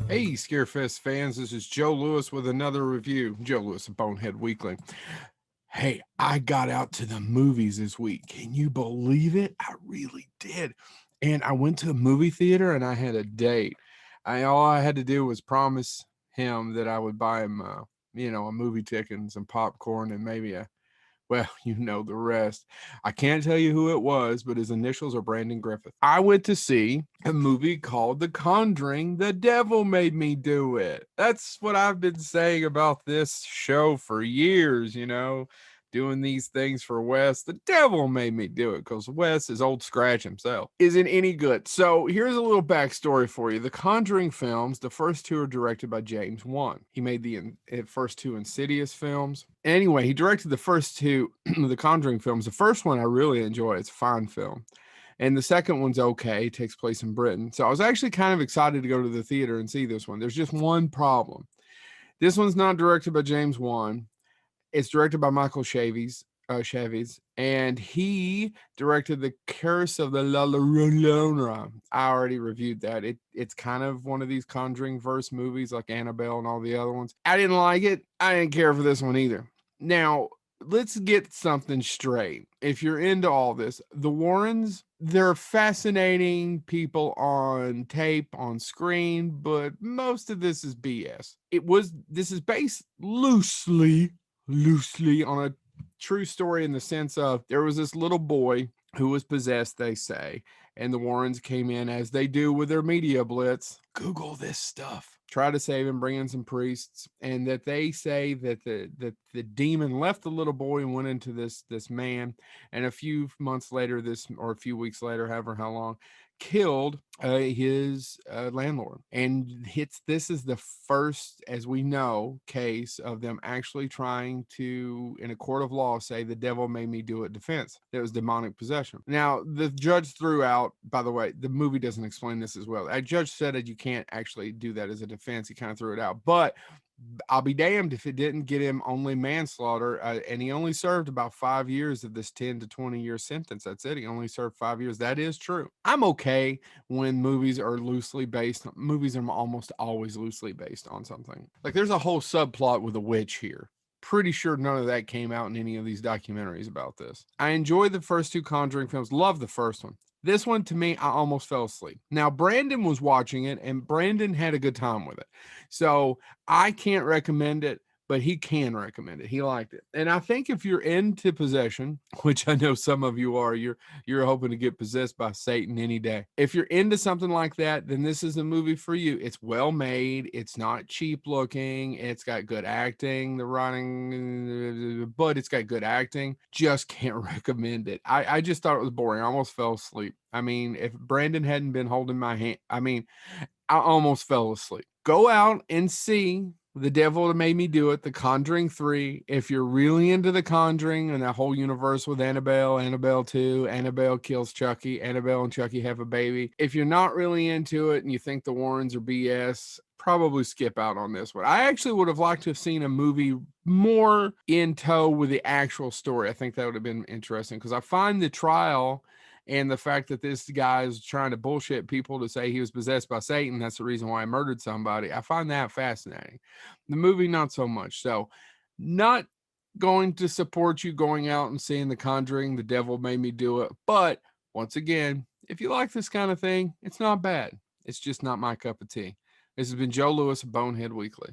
Hey, Scarefest fans, this is Joe Lewis with another review. Joe Lewis of Bonehead Weekly. Hey, I got out to the movies this week. Can you believe it? I really did. And I went to a movie theater and I had a date. All I had to do was promise him that I would buy him, a movie ticket and some popcorn and maybe well, you know the rest. I can't tell you who it was, but his initials are Brandon Griffith. I went to see a movie called The Conjuring. The devil made me do it. That's what I've been saying about this show for years, doing these things for Wes. The devil made me do it because Wes is old scratch himself. Isn't any good. So here's a little backstory for you. The Conjuring films, the first two are directed by James Wan. He made the first two Insidious films. Anyway, he directed the first two, the Conjuring films. The first one I really enjoy. It's a fine film. And the second one's okay. It takes place in Britain. So I was actually kind of excited to go to the theater and see this one. There's just one problem. This one's not directed by James Wan. It's directed by Michael Chaves, and he directed The Curse of the La Llorona. I already reviewed that. It's kind of one of these Conjuring verse movies like Annabelle and all the other ones. I didn't like it. I didn't care for this one either. Now, let's get something straight. If you're into all this, the Warrens, they're fascinating people on tape, on screen, but most of this is BS. This is based loosely on a true story in the sense of there was this little boy who was possessed, they say, and the Warrens came in as they do with their media blitz. Google this stuff. Try to save him, bring in some priests, and that they say that the demon left the little boy and went into this man, and a few months later, or a few weeks later, however how long, killed his landlord. And this is the first, as we know, case of them actually trying to, in a court of law, say the devil made me do it defense. That was demonic possession. Now, the judge threw out, by the way, the movie doesn't explain this as well. A judge said that you can't actually do that as a defense. He kind of threw it out. But I'll be damned if it didn't get him only manslaughter, and he only served about 5 years of this 10 to 20 year sentence. That's it. He only served 5 years. That is true. I'm okay when movies are loosely based. Movies are almost always loosely based on something. Like there's a whole subplot with a witch here. Pretty sure none of that came out in any of these documentaries about this. I enjoy the first two Conjuring films. Love the first one. This one, to me, I almost fell asleep. Now, Brandon was watching it, and Brandon had a good time with it. So I can't recommend it, but he can recommend it. He liked it. And I think if you're into possession, which I know some of you are, you're hoping to get possessed by Satan any day. If you're into something like that, then this is a movie for you. It's well made. It's not cheap looking. It's got good acting, the writing, but it's got good acting. Just can't recommend it. I just thought it was boring. I almost fell asleep. I mean, if Brandon hadn't been holding my hand, I almost fell asleep. Go out and see The Devil That Made Me Do It, The Conjuring 3. If you're really into The Conjuring and that whole universe with Annabelle, Annabelle 2, Annabelle kills Chucky, Annabelle and Chucky have a baby. If you're not really into it and you think the Warrens are BS, probably skip out on this one. I actually would have liked to have seen a movie more in tow with the actual story. I think that would have been interesting because I find the trial and the fact that this guy is trying to bullshit people to say he was possessed by Satan, that's the reason why I murdered somebody. I find that fascinating. The movie, not so much. So, not going to support you going out and seeing The Conjuring. The devil made me do it. But once again, if you like this kind of thing, it's not bad. It's just not my cup of tea. This has been Joe Lewis of Bonehead Weekly.